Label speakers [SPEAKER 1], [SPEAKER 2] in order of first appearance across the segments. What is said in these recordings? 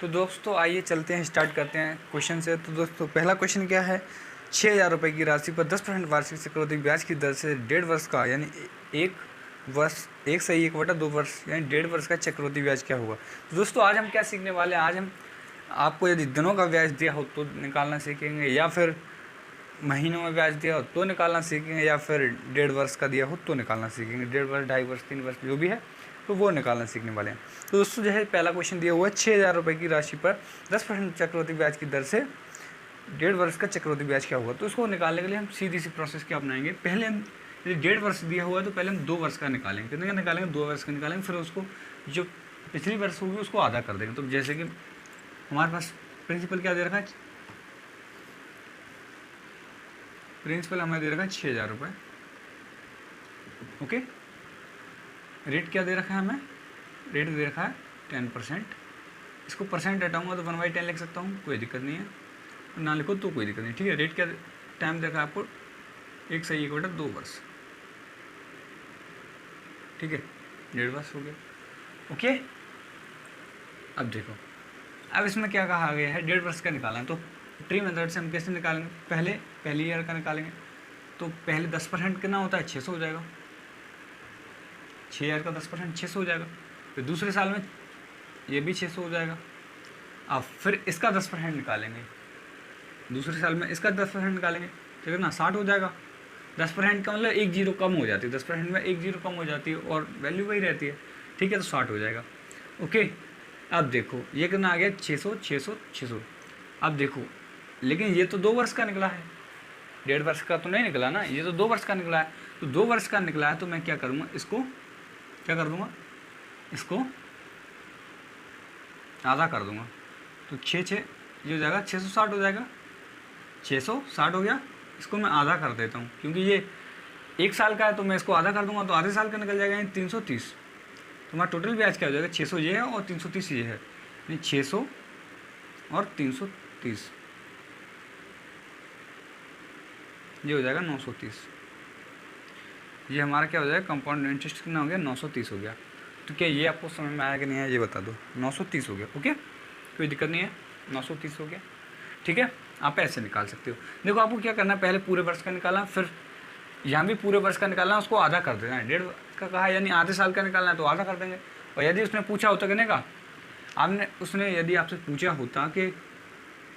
[SPEAKER 1] तो दोस्तों आइए चलते हैं, स्टार्ट करते हैं क्वेश्चन से। तो दोस्तों पहला क्वेश्चन क्या है, 6,000 रुपये की राशि पर 10% वार्षिक चक्रवृद्धि ब्याज की दर से 1.5 वर्ष का यानी 1/1 वर्ष यानी 1.5 वर्ष का चक्रवृद्धि ब्याज क्या होगा। तो दोस्तों आज हम क्या सीखने वाले हैं, आज हम आपको यदि दिनों का ब्याज दिया हो तो निकालना सीखेंगे, या फिर महीनों में ब्याज दिया हो तो निकालना सीखेंगे, या फिर 1.5 वर्ष का दिया हो तो निकालना सीखेंगे। 1.5 वर्ष, 2.5 वर्ष, 3 वर्ष जो भी है तो वो निकालना सीखने वाले हैं। तो दोस्तों जो है पहला क्वेश्चन दिया हुआ है, 6,000 रुपये की राशि पर 10% चक्रवृद्धि ब्याज की दर से 1.5 वर्ष का चक्रवृद्धि ब्याज क्या होगा। तो इसको निकालने के लिए हम सीधी सी प्रोसेस क्या अपनाएंगे, पहले हम यदि 1.5 वर्ष दिया हुआ है तो पहले हम 2 वर्ष का निकालेंगे। कितने का निकालेंगे, 2 वर्ष का निकालेंगे, फिर उसको जो पिछली वर्ष होगी उसको आधा कर देंगे। तो जैसे कि हमारे पास प्रिंसिपल क्या दे रखा है, प्रिंसिपल हमें दे रखा है 6,000 रुपये। ओके, रेट क्या दे रखा है हमें, रेट दे रखा है 10%। इसको परसेंट हटाऊंगा तो 1/10 लिख सकता हूँ, कोई दिक्कत नहीं है, ना लिखो तो कोई दिक्कत नहीं, ठीक है। रेट क्या टाइम दे रखा है आपको, 1/1 वर्ष, ठीक है, 1.5 वर्ष हो गया। ओके, अब देखो, अब इसमें क्या कहा गया है, 1.5 वर्ष का निकालना है। तो ट्री मेथड से हम कैसे निकालेंगे, पहले ईयर का निकालेंगे। तो पहले 10% कितना होता है, 600 हो जाएगा, 6,000 का 10% 600 हो जाएगा। फिर दूसरे साल में ये भी 600 हो जाएगा। अब फिर इसका 10% निकालेंगे, दूसरे साल में इसका 10% निकालेंगे, ठीक है ना, 60 हो जाएगा। 10% का मतलब 1 जीरो कम हो जाती है, 10% में 1 जीरो कम हो जाती है और वैल्यू वही रहती है, ठीक है, तो 60 हो जाएगा। ओके, अब देखो ये कितना आ गया, 600 600 600। अब देखो लेकिन ये तो 2 वर्ष का निकला है, 1.5 वर्ष का तो नहीं निकला ना, ये तो 2 वर्ष का निकला है। तो 2 वर्ष का निकला है तो मैं क्या करूँगा, इसको क्या कर दूँगा, इसको आधा कर दूँगा। तो 6 ये हो जाएगा, 660 हो जाएगा, 660 हो गया। इसको मैं आधा कर देता हूँ क्योंकि ये 1 साल का है, तो मैं इसको आधा कर दूँगा तो आधे साल का निकल जाएगा, यानी 330। तो हमारा टोटल ब्याज क्या हो जाएगा, 600 ये है और 330 ये है, यानी 600 और 330 ये हो जाएगा 930। ये हमारा क्या हो जाएगा, कंपाउंड इंटरेस्ट कितना हो गया, 930 हो गया। तो क्या ये आपको समझ में आया कि नहीं है, ये बता दो। 930 हो गया, ओके, कोई दिक्कत नहीं है, 930 हो गया, ठीक है। आप ऐसे निकाल सकते हो। देखो आपको क्या करना है, पहले पूरे वर्ष का निकालना, फिर यहाँ भी पूरे वर्ष का निकालना, उसको आधा कर देना है। 1.5 का कहा यानी आधे साल का निकालना है तो आधा कर देंगे। और यदि उसने पूछा होता कहने का, उसने यदि आपसे पूछा होता कि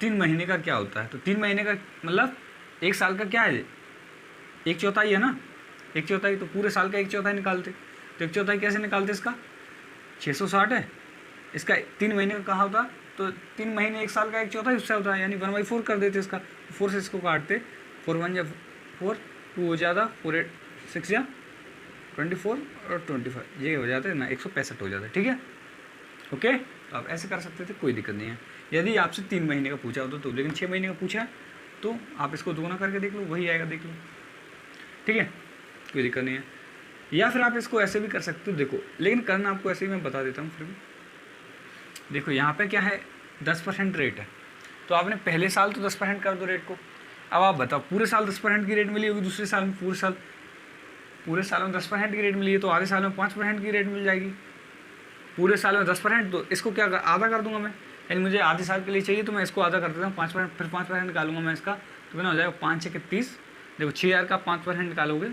[SPEAKER 1] 3 महीने का क्या होता है, तो 3 महीने का मतलब 1 साल का क्या है, 1/4 है ना, 1/4, तो पूरे साल का 1/4 निकालते। तो 1/4 कैसे निकालते, इसका 660 है, इसका 3 महीने का कहा होता, तो 3 महीने 1 साल का 1/4 हिस्सा होता है, यानी 1/4 कर देते इसका। 4 से इसको काटते, 4 1 या 4, 2 हो जाता, 4 8 6 या 24 और 25, ये हो जाते ना, 165 हो जाता है, ठीक है। ओके, तो आप ऐसे कर सकते थे, कोई दिक्कत नहीं है। यदि आपसे 3 महीने का पूछा होता तो, लेकिन 6 महीने का पूछा तो आप इसको दोगुना करके देख लो, वही आएगा, देख लो, ठीक है, कोई दिक्कत नहीं है। या फिर आप इसको ऐसे भी कर सकते हो, देखो, लेकिन करना आपको ऐसे ही मैं बता देता हूँ फिर भी। देखो यहाँ पे क्या है, 10% रेट है, तो आपने पहले साल तो 10% कर दो रेट को। अब आप बताओ, पूरे साल 10% की रेट मिली होगी, दूसरे साल में पूरे साल में 10% की रेट मिली है, तो आधे साल में 5% की रेट मिल जाएगी। पूरे साल में 10%, तो इसको क्या आधा कर दूंगा मैं, यानी मुझे आधे साल के लिए चाहिए तो मैं इसको आधा कर देता हूँ, 5%, फिर 5% निकालूंगा मैं इसका, तो कितना हो जाएगा, 5 6 30। देखो 6,000 का 5% निकालोगे,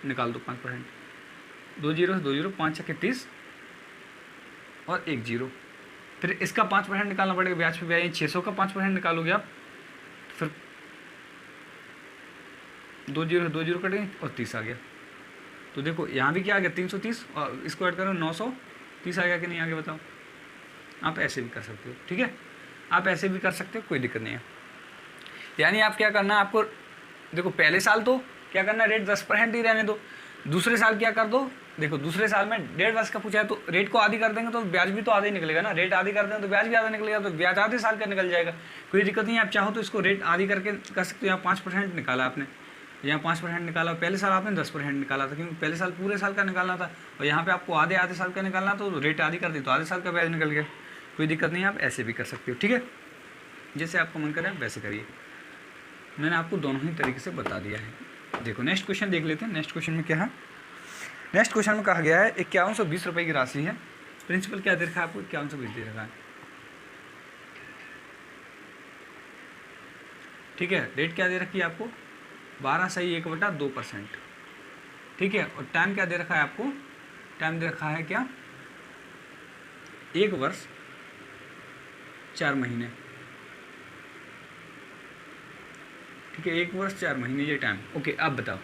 [SPEAKER 1] निकाल दो 5%, 2 जीरो 2 जीरो, 5 6 30 और 1 जीरो। फिर इसका 5% निकालना पड़ेगा, ब्याज पे ब्याज, 600 का 5% निकालोगे आप, फिर 2 जीरो कटेंगे और 30 आ गया। तो देखो यहाँ भी क्या आ गया, 330, और इसको ऐड करो 930 आ गया कि नहीं, आगे बताओ। आप ऐसे भी कर सकते हो, ठीक है, आप ऐसे भी कर सकते हो, कोई दिक्कत नहीं है। यानी आप क्या करना है, आपको देखो पहले साल तो क्या करना है, रेट 10% ही रहने दो। दूसरे साल क्या कर दो, देखो दूसरे साल में 1.5 वर्ष का पूछा है तो रेट को आधी कर देंगे तो ब्याज भी तो आधा ही निकलेगा ना, रेट आधी कर देंगे तो ब्याज भी आधा निकलेगा, तो ब्याज आधे साल का निकल जाएगा, कोई दिक्कत नहीं है। आप चाहो तो इसको रेट आधी करके कर सकते हो। यहाँ 5% निकाला आपने, यहाँ 5% निकाला, पहले साल आपने 10% निकाला था, क्योंकि पहले साल पूरे साल का निकालना था, और यहाँ पे आपको आधे साल का निकालना, तो रेट आधी कर दी तो आधे साल का ब्याज निकल गया, कोई दिक्कत नहीं है। आप ऐसे भी कर सकते हो, ठीक है, जैसे आपको मन करे वैसे करिए। मैंने आपको दोनों ही तरीके से बता दिया है। देखो नेक्स्ट क्वेश्चन देख लेते हैं। नेक्स्ट क्वेश्चन में क्या है, नेक्स्ट क्वेश्चन में कहा गया है 5120 रुपये की राशि है, प्रिंसिपल क्या दे रखा है आपको, 5120 दे रखा है, ठीक है। रेट क्या दे रखी है आपको, 12/1/2%, ठीक है। और टाइम क्या दे रखा है आपको, टाइम दे रखा है क्या, 1 वर्ष 4 महीने, ठीक है। 1 वर्ष 4 महीने ये टाइम, ओके। अब बताओ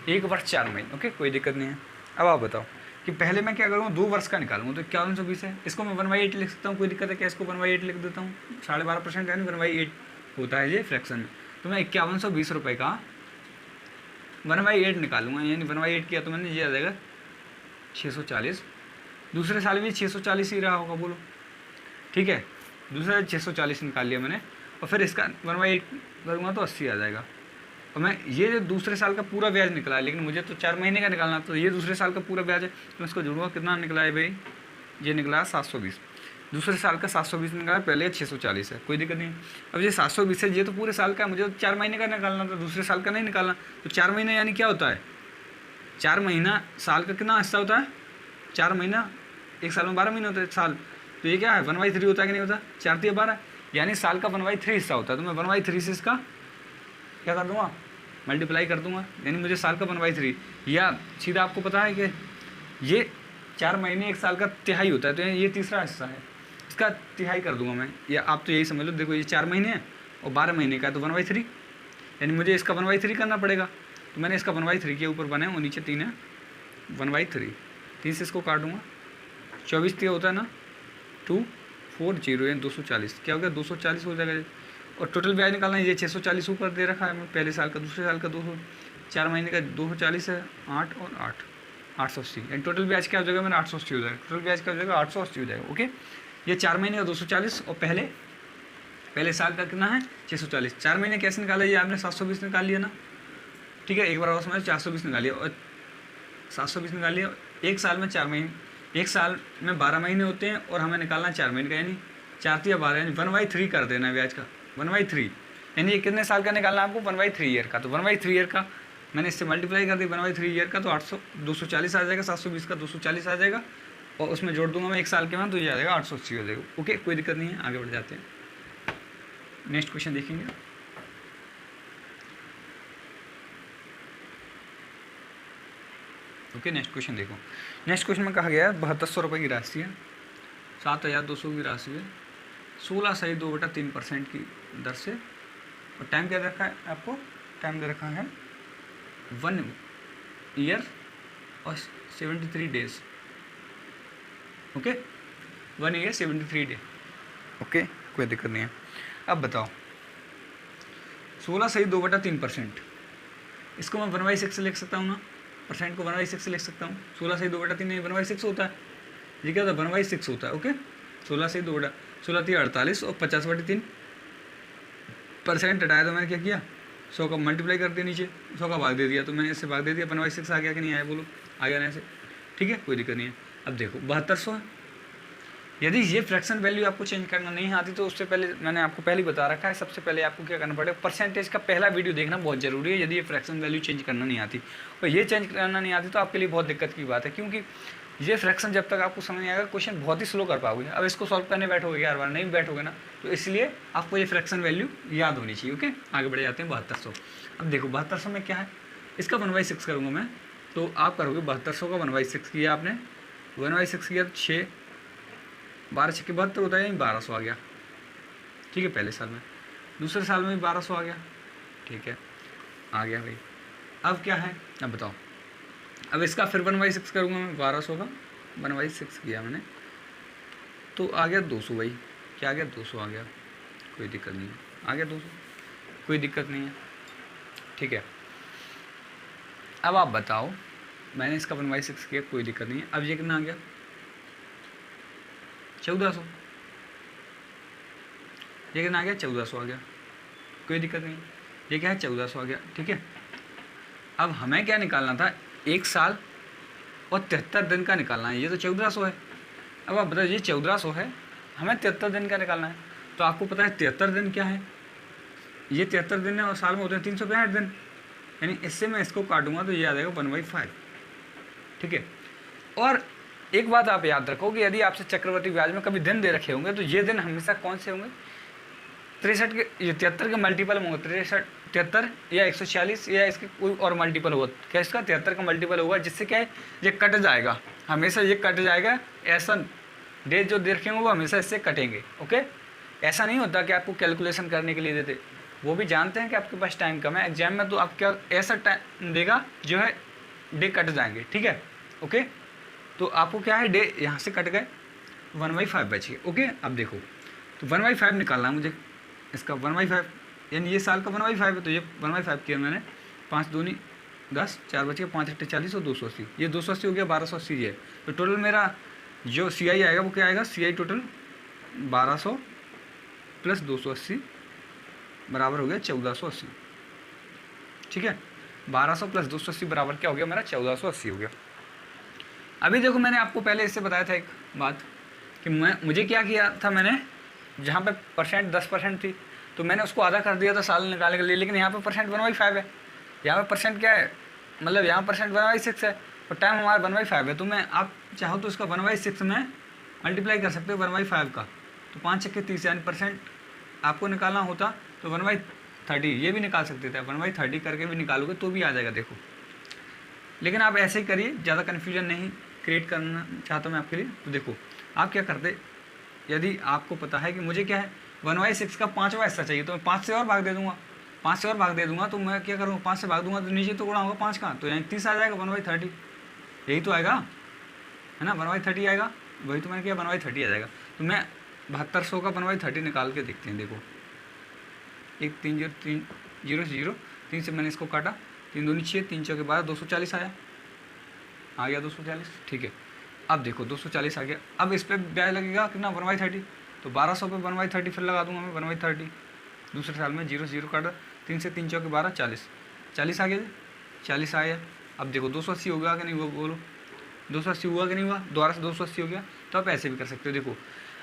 [SPEAKER 1] 1 वर्ष 4 महीने, ओके, कोई दिक्कत नहीं है। अब आप बताओ कि पहले मैं क्या करूँगा, 2 वर्ष का निकालूंगा, तो 5120 है, इसको मैं 1/8 लिख सकता हूँ, कोई दिक्कत है क्या, इसको 1/8 लिख देता हूँ, 12.5% यानी 1/8 होता है ये फ्रैक्शन में। तो मैं 5120 रुपये का 1/8 निकालूंगा, यानी 1/8 किया तो मैंने ये आ जाएगा 640। दूसरे साल भी 640 ही रहा होगा, बोलो, ठीक है। दूसरा 640 निकाल लिया मैंने, और फिर इसका 1/8 करूँगा तो 80 आ जाएगा। और मैं ये जो दूसरे साल का पूरा ब्याज निकला है, लेकिन मुझे तो 4 महीने का निकालना, तो ये दूसरे साल का पूरा ब्याज है, तो मैं इसको जोड़ूंगा, कितना निकला है भाई, ये निकला 720। दूसरे साल का 720 निकला, पहले 640 है, कोई दिक्कत नहीं। अब ये 720 है, ये तो पूरे साल का, मुझे तो 4 महीने का निकालना था, दूसरे साल का नहीं निकालना। तो 4 महीने यानी क्या होता है, 4 महीना साल का कितना हिस्सा होता है, 4 महीना, एक साल में 12 महीने होते हैं साल, तो ये क्या है 1/3 होता है कि नहीं होता, 4 × 12 यानी साल का 1/3 हिस्सा होता है। तो मैं 1/3 से इसका क्या कर दूँगा, मल्टीप्लाई कर दूंगा, यानी मुझे साल का 1/3, या सीधा आपको पता है कि ये 4 महीने एक साल का तिहाई होता है, तो ये तीसरा हिस्सा है, इसका तिहाई कर दूंगा मैं, या आप तो यही समझ लो, देखो ये 4 महीने हैं और 12 महीने का है, तो 1/3, यानी मुझे इसका 1/3 करना पड़ेगा। तो मैंने इसका 1/3 के ऊपर बने और नीचे 3 है, 1/3, 3 से इसको काटूंगा, 24 होता है ना, 240 यानी 240, क्या हो गया 240 हो जाएगा। और टोटल ब्याज निकालना है, ये 640 ऊपर दे रखा है मैं, पहले साल का, दूसरे साल का 200, 4 महीने का 240 है, 8 और 8, 880, यानी टोटल ब्याज क्या हो जाएगा मेरा 880 हो जाएगा, टोटल ब्याज क्या हो जाएगा 880 हो जाएगा, ओके। ये 4 महीने का 240 और पहले साल का कितना है 640। 4 महीने कैसे निकाला, ये आपने 720 निकाल लिया ना, ठीक है। एक बार और समझ, 420 निकाल लिया और 720 निकाल लिया। एक साल में 4 महीने, एक साल में 12 महीने होते हैं और हमें निकालना 4 महीने का, यानी 4 या 12, यानी 1/3 कर देना है ब्याज का, 1/3, यानी ये कितने साल का निकालना है आपको, 1/3 ईयर का। तो 1/3 ईयर का मैंने इससे मल्टीप्लाई कर दी, 1/3 ईयर का तो 240 आ जाएगा, 720 का 240 आ जाएगा, और उसमें जोड़ दूंगा मैं एक साल के बाद, तो ये आ जाएगा 880 हो जाएगा, ओके, कोई दिक्कत नहीं है। आगे बढ़ जाते हैं, नेक्स्ट क्वेश्चन देखेंगे। ओके, नेक्स्ट क्वेश्चन देखो। नेक्स्ट क्वेश्चन में कहा गया है 7200 रुपये की राशि है, 7200 की राशि है, 16/2/3% की दर से, और टाइम क्या दे रखा है आपको, टाइम दे रखा है 1 ईयर और 73 days, okay, 1 year 73 day, okay, कोई दिक्कत नहीं है। अब बताओ 16/2/3%, इसको मैं 1/6 लिख सकता हूँ ना, परसेंट को 1/6 से लिख सकता हूँ, 16/2/3 नहीं 1/6 होता है, ये क्या होता है 1/6 होता है, ओके। 16 3 48 और 50/3% हटाया, तो मैंने क्या किया 100 का मल्टीप्लाई कर दिया, नीचे 100 का भाग दे दिया, तो मैंने इससे भाग दे दिया, 1/6 आ गया कि नहीं आया, बोलो आ गया ना ऐसे, ठीक है, कोई दिक्कत नहीं है। अब देखो 7200 है, यदि ये फ्रैक्शन वैल्यू आपको चेंज करना नहीं आती, तो उससे पहले मैंने आपको पहले ही बता रखा है, सबसे पहले आपको क्या करना पड़ेगा, परसेंटेज का पहला वीडियो देखना बहुत जरूरी है, यदि ये फ्रैक्शन वैल्यू चेंज करना नहीं आती, और ये चेंज करना नहीं आती तो आपके लिए बहुत दिक्कत की बात है, क्योंकि ये फ्रैक्शन जब तक आपको समझ नहीं आएगा, क्वेश्चन बहुत ही स्लो कर पाओगे। अब इसको सॉल्व करने बैठोगे यार बार नहीं बैठोगे ना, तो इसलिए आपको ये फ्रैक्शन वैल्यू याद होनी चाहिए, ओके। आगे बढ़ जाते हैं 7200। अब देखो 7200 में क्या है, इसका 1/6 करूँगा मैं, तो आप करोगे 7200 का 1/6 किया आपने, 1/6 किया तो 6 12 6 72 होता है, यानी 1200 आ गया, ठीक है, पहले साल में। दूसरे साल में भी 1200 आ गया, ठीक है, आ गया भाई। अब क्या है, अब बताओ, अब इसका फिर 1/6 करूँगा मैं, 1200 का 1/6 किया मैंने, तो आ गया 200 भाई, क्या आ गया 200 आ गया, कोई दिक्कत नहीं है, आ गया 200, कोई दिक्कत नहीं है, ठीक है। अब आप बताओ, मैंने इसका 1/6 किया, कोई दिक्कत नहीं है। अब ये कितना आ गया 1400, ये कितना आ गया 1400 आ गया, कोई दिक्कत नहीं, ये क्या है 1400 आ गया, ठीक है। अब हमें क्या निकालना था, 1 साल और 73 दिन का निकालना है, ये तो 1400 है। अब आप बताइए ये 1400 है, हमें 73 दिन का निकालना है, तो आपको पता है 73 दिन क्या है, ये 73 दिन है और साल में होते हैं 365 दिन, यानी इससे मैं इसको काटूंगा तो ये आ जाएगा 1/5, ठीक है। और एक बात आप याद रखो कि यदि आपसे चक्रवर्ती ब्याज में कभी दिन दे रखे होंगे, तो ये दिन हमेशा कौन से होंगे, 63 के, ये 73 के मल्टीपल में होगा, 73 या 146 या इसके कोई और मल्टीपल होगा। क्या इसका 73 का मल्टीपल होगा, जिससे क्या है ये कट जाएगा, हमेशा ये कट जाएगा। ऐसा डेज जो देखेंगे वो हमेशा इससे कटेंगे। ओके, ऐसा नहीं होता कि आपको कैलकुलेशन करने के लिए देते, वो भी जानते हैं कि आपके पास टाइम कम है एग्जाम में, तो आप क्या ऐसा टाइम देगा जो है डे कट जाएंगे। ठीक है, ओके, तो आपको क्या है डे यहाँ से कट गए, 1/5 बच गए। ओके, अब देखो तो 1/5 निकालना है मुझे इसका, 1/5 यानी ये साल का 1/5 है, तो ये 1/5 किया मैंने, 5 दूनी 10, 4 बच गया, 5 8 40 और 280, ये 280 हो गया, 1280 ये है। तो टोटल मेरा जो सी आई आएगा वो क्या आएगा, सी आई टोटल 1200 प्लस 280 बराबर हो गया 1480। ठीक है, 1200 प्लस 280 बराबर क्या हो गया मेरा, 1480 हो गया। अभी देखो मैंने आपको पहले इससे बताया था एक बात कि मुझे क्या किया था, मैंने जहाँ पे परसेंट 10% थी तो मैंने उसको आधा कर दिया था साल निकालने के लिए, लेकिन यहाँ पे परसेंट 1/5 है, यहाँ पे परसेंट क्या है, मतलब यहाँ परसेंट 1/6 है और टाइम हमारा 1/5 है। तो मैं आप चाहो तो इसका 1/6 में मल्टीप्लाई कर सकते हो 1/5 का, तो 5 छक्के 30 यानी परसेंट आपको निकालना होता तो 1/30 ये भी निकाल सकते थे, 1/30 करके भी निकालोगे तो भी आ जाएगा। देखो, लेकिन आप ऐसे ही करिए, ज़्यादा कन्फ्यूजन नहीं क्रिएट करना चाहता मैं आपके लिए। तो देखो आप क्या करते, यदि आपको पता है कि मुझे क्या है 1/6 का 5वां हिस्सा चाहिए, तो मैं 5 से और भाग दे दूंगा, 5 से और भाग दे दूंगा, तो मैं क्या करूँगा 5 से भाग दूंगा तो नीचे तो गुणा होगा 5 का, तो यहाँ 30 आ जाएगा 1/30, यही तो आएगा है ना, 1/30 आएगा, वही तो मैंने किया 1/30 आ जाएगा। तो मैं 7200 का 1/30 निकाल के देखते हैं। देखो 1 3 0 3 0 0 3 से मैंने इसको काटा, 3 दूनी 6, 3 चौके 12, 240 आ गया 240। ठीक है, अब देखो 240 आ गया, अब इस पर ब्याज लगेगा कितना 1/30, तो 1200 पे 1/30 फिर लगा दूंगा मैं 1/30। दूसरे साल में 0 0 काटा, 3 से 3 चौके 12, 40 आ गया, 40 आया। अब देखो 280 हो गया कि नहीं, वो बोलो 280 हुआ कि नहीं हुआ, दोबारा से 280 हो गया। तो आप ऐसे भी कर सकते हो। देखो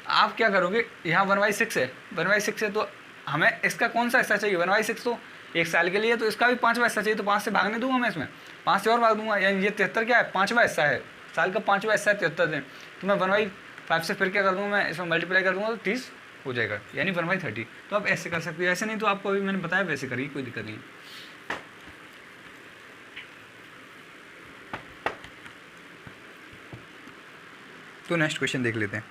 [SPEAKER 1] आप क्या करोगे, यहाँ 1/6 है, 1/6 है तो हमें इसका कौन सा हिस्सा चाहिए, 1/6 तो 1 साल के लिए, तो इसका भी 5वां हिस्सा चाहिए, तो 5 से भागने दूंगा मैं इसमें, 5 से और भाग दूंगा, यानी ये 73 क्या है 5वां हिस्सा है, साल का 5वां हिस्सा है 73 दिन, तो मैं 1/5 से फिर क्या कर दूँगा, मैं इसमें मल्टीप्लाई कर दूँगा तो 30 हो जाएगा, यानी 1/30। तो आप ऐसे कर सकते हो, ऐसे नहीं तो आपको अभी मैंने बताया वैसे करिए, कोई दिक्कत नहीं है। तो नेक्स्ट क्वेश्चन देख लेते हैं।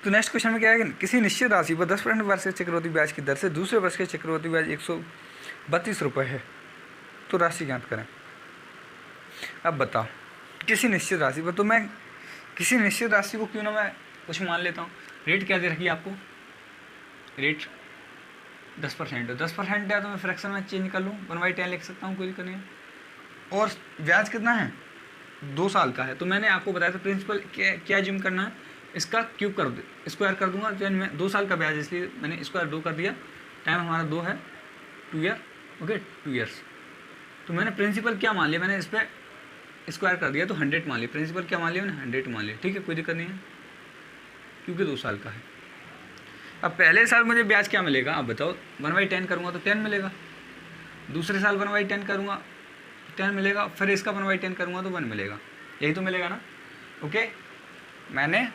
[SPEAKER 1] तो नेक्स्ट क्वेश्चन में क्या है कि किसी निश्चित राशि पर 10% वार्षिक चक्रवृद्धि ब्याज की दर से दूसरे वर्ष के चक्रवृद्धि ब्याज 132 रुपये है, तो राशि ज्ञात करें। अब बताओ किसी निश्चित राशि पर, तो मैं किसी निश्चित राशि को क्यों ना मैं कुछ मान लेता हूँ। रेट क्या दे रखी है आपको, रेट 10% है, 10% है तो मैं फ्रैक्शन में चेंज कर लूँ, 1/10 लिख सकता हूँ, कोई दिक्कत नहीं है। और ब्याज कितना है 2 साल का है, तो मैंने आपको बताया था प्रिंसिपल क्या जिम करना है, इसका क्यूब कर दे, स्क्वायर कर दूंगा, तो मैं 2 साल का ब्याज इसलिए मैंने स्क्वायर 2 कर दिया, टाइम हमारा 2 है 2 ईयर, ओके 2 ईयर्स। तो मैंने प्रिंसिपल क्या मान लिया, मैंने इस पर स्क्वायर कर दिया तो 100 मान लिया, प्रिंसिपल क्या मान लिया मैंने 100 मान लिया। ठीक है, कोई दिक्कत नहीं है क्योंकि 2 साल का है। अब पहले साल मुझे ब्याज क्या मिलेगा, आप बताओ 1/10 करूँगा तो 10 मिलेगा, दूसरे साल 1/10 करूँगा 10 मिलेगा, फिर इसका 1/10 करूँगा तो 1 मिलेगा, यही तो मिलेगा ना। ओके, मैंने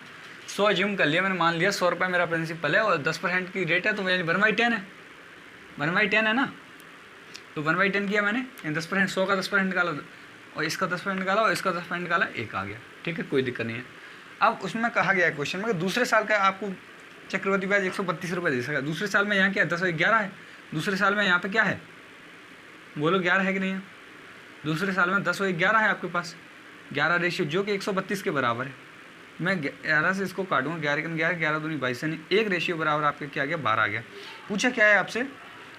[SPEAKER 1] 100 ज्यूम कर लिया, मैंने मान लिया 100 रुपये मेरा प्रिंसिपल है और 10% की रेट है, तो यानी 1/10 है, 1/10 है ना, तो 1/10 किया मैंने, 10% 100 का 10% निकाला और इसका 10% निकाला और इसका 10% निकाला, 1 आ गया। ठीक है, कोई दिक्कत नहीं है। अब उसमें कहा गया है क्वेश्चन में दूसरे साल का आपको चक्रवृद्धि ब्याज 132 रुपये दे सका, दूसरे साल में यहाँ क्या है 10 और 11 है, दूसरे साल में यहाँ पे क्या है बोलो 11 है कि नहीं है, दूसरे साल में 10 और 11 है आपके पास, 11 रेशियो जो कि 132 के बराबर है। मैं 11 से इसको काटूंगा, 11 का 11, 11 दूनी 22 यानी 1 रेशियो बराबर आपके क्या आ गया 12 आ गया। पूछा क्या है आपसे,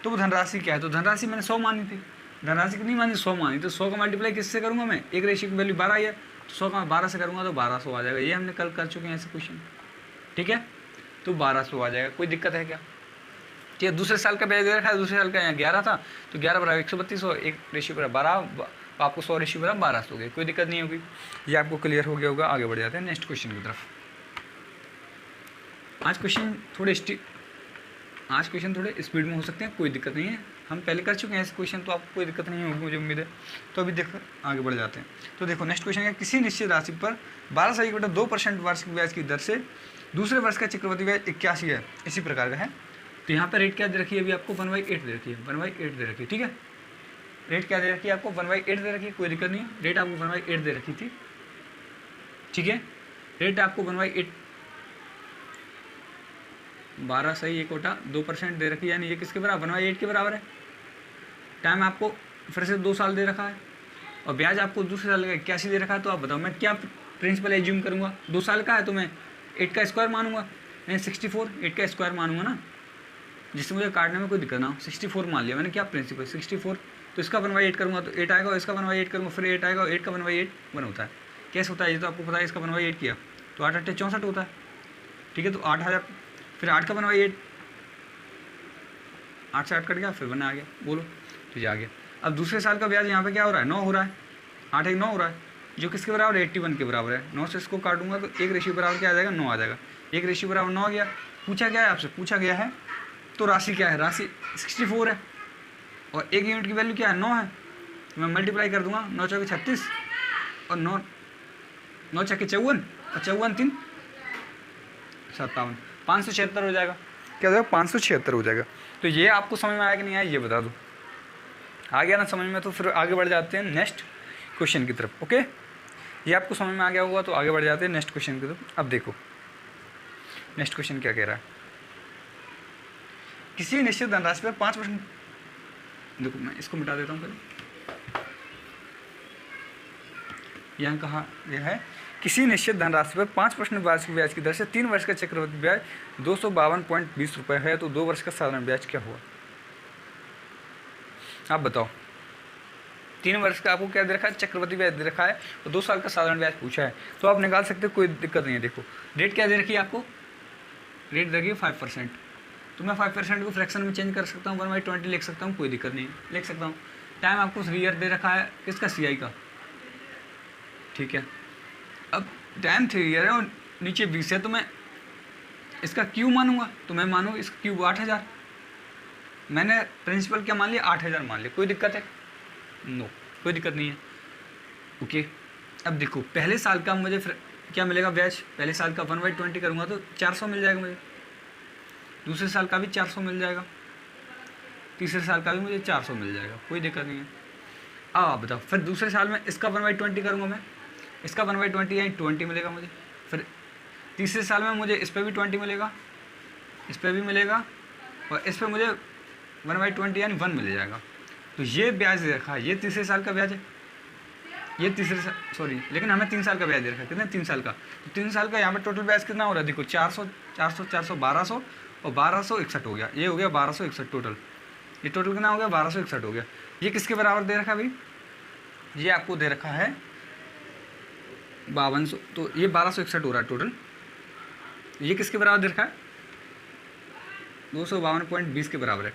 [SPEAKER 1] तो वो धनराशि क्या है, तो धनराशि मैंने 100 मानी थी, धनराशि कितनी मानी 100 मानी, तो 100 का मल्टीप्लाई किससे करूँगा मैं, 1 रेशियो की वैल्यू 12 आई है, तो 100 का 12 से करूँगा तो 1200 आ जाएगा, ये हमने कल कर चुके हैं ऐसे क्वेश्चन। ठीक है, तो 1200 आ जाएगा, कोई दिक्कत है क्या। ठीक है, दूसरे साल का ब्याज दे रखा है, दूसरे साल का यहाँ 11 था तो 11 बराबर 132 और 1 रेशियो बराबर 12, आपको 100 रेशियो बराबर 1200 हो गया, कोई दिक्कत नहीं होगी। ये आपको क्लियर हो गया होगा। आगे बढ़ जाते हैं नेक्स्ट क्वेश्चन की तरफ। आज क्वेश्चन थोड़े स्पीड में हो सकते हैं, कोई दिक्कत नहीं है, हम पहले कर चुके हैं ऐसे क्वेश्चन, तो आपको कोई दिक्कत नहीं होगी मुझे उम्मीद है। तो अभी देखो आगे बढ़ जाते हैं। तो देखो नेक्स्ट क्वेश्चन है किसी निश्चित राशि पर 12/2% वार्षिक ब्याज की दर से दूसरे वर्ष का चक्रवृद्धि ब्याज 81 है, इसी प्रकार का है। तो यहाँ पे रेट क्या दे रखी है अभी आपको 1/8 दे रखी है, 1/8 दे रखी है, ठीक है। रेट क्या दे रखी है आपको 1/8 दे रखी है, कोई दिक्कत नहीं है। रेट आपको 1/8 दे रखी थी, ठीक है। रेट आपको 1/8 12 सही 1/2% दे रखी है, यानी ये किसके बराबर 1/8 के बराबर है। टाइम आपको फिर से 2 साल दे रखा है और ब्याज आपको दूसरे साल का 81 दे रखा है। तो आप बताओ मैं क्या प्रिंसिपल एज्यूम करूँगा, 2 साल का है तो मैं 8 का स्क्वायर मानूंगा, नहीं 64 8 का स्क्वायर मानूंगा ना, जिससे मुझे काटने में कोई दिक्कत ना हो। 64 मान लिया मैंने, क्या प्रिंसिपल 64, तो इसका 1/8 करूँगा तो 8 आएगा और इसका 1/8 करूँगा फिर 8 आएगा और 8 का 1/8 1 होता है। कैसे होता है ये तो आपको पता है, इसका 1/8 किया तो 8 8 64 होता है, ठीक है। तो 8000 फिर 8 का 1/8, 8 से 8 कट गया फिर 1 आ गया, बोलो तो ये आ गया। अब दूसरे साल का ब्याज यहाँ पे क्या हो रहा है 9 हो रहा है, 8 1 9 हो रहा है, जो किसके बराबर है 81 के बराबर है। 9 से इसको काटूंगा तो 1 रेशियो बराबर क्या आ जाएगा 9 आ जाएगा, 1 रेशियो बराबर 9 आ गया। पूछा क्या है आपसे, पूछा गया है तो राशि क्या है, राशि 64 है और 1 यूनिट की वैल्यू क्या है 9 है। तो मैं मल्टीप्लाई कर दूंगा, 9 चौके 36 और 9 चौके 54 और 54 3 57, 576 हो जाएगा। क्या हो जाएगा 576 हो जाएगा। तो ये आपको समझ में आया कि नहीं आया ये बता दो। आ गया ना समझ में, तो फिर आगे बढ़ जाते हैं नेक्स्ट क्वेश्चन की तरफ। ओके, ये आपको समझ में आ गया होगा तो आगे बढ़ जाते हैं नेक्स्ट क्वेश्चन की तरफ। अब देखो नेक्स्ट क्वेश्चन क्या कह रहा है, किसी निश्चित धनराशि पर 5%, देखो मैं इसको मिटा देता हूँ पहले। यहाँ कहा यह है किसी निश्चित धनराशि पर 5% वार्षिक ब्याज की दर से 3 वर्ष का चक्रवृद्धि ब्याज 252.20 रुपये है, तो 2 वर्ष का साधारण ब्याज क्या हुआ। आप बताओ, 3 वर्ष का आपको क्या दे रखा है चक्रवृद्धि ब्याज दे रखा है और 2 साल का साधारण ब्याज पूछा है, तो आप निकाल सकते हो, कोई दिक्कत नहीं है। देखो रेट क्या दे रखी है आपको, रेट दे रखी है 5%, तो मैं 5% को फ्रैक्शन में चेंज कर सकता हूँ, 1/20 लिख सकता हूँ, कोई दिक्कत नहीं लिख सकता हूँ। टाइम आपको 3 ईयर दे रखा है किसका CI का, ठीक है। अब टाइम 3 ईयर है और नीचे 20 है, तो मैं इसका क्यू मानूंगा, तो मैं मानूंगा इसका क्यू 8000। मैंने प्रिंसिपल क्या मान लिया 8000 मान लिया, कोई दिक्कत है नो, कोई दिक्कत नहीं है। ओके, अब देखो पहले साल का मुझे क्या मिलेगा ब्याज, पहले साल का 1/20 करूँगा तो 400 मिल जाएगा मुझे, दूसरे साल का भी 400 मिल जाएगा, तीसरे साल का भी मुझे 400 मिल जाएगा, कोई दिक्कत नहीं है। अब आप बताओ फिर दूसरे साल में इसका 1/20 करूँगा मैं, इसका 1/20 यानी 20 मिलेगा मुझे। फिर तीसरे साल में मुझे इस पर भी 20 मिलेगा, इस पर भी मिलेगा और इस पर मुझे 1/20 यानी 1 मिल जाएगा। तो ये ब्याज दे रखा है, ये तीसरे साल का ब्याज है, ये तीसरे साल सॉरी, लेकिन हमें 3 साल का ब्याज दे रखा है, कितना 3 साल का। तो 3 साल का यहाँ पर टोटल ब्याज कितना हो रहा है, देखो 400 400 400 1200 और 1261 हो गया, ये हो गया 1261 टोटल। ये टोटल कितना हो गया 1261 हो गया। ये किसके बराबर दे रखा है भाई, ये आपको दे रखा है 5200, तो ये 1261 हो रहा है टोटल। ये किसके बराबर दे रखा है 252.20 के बराबर है,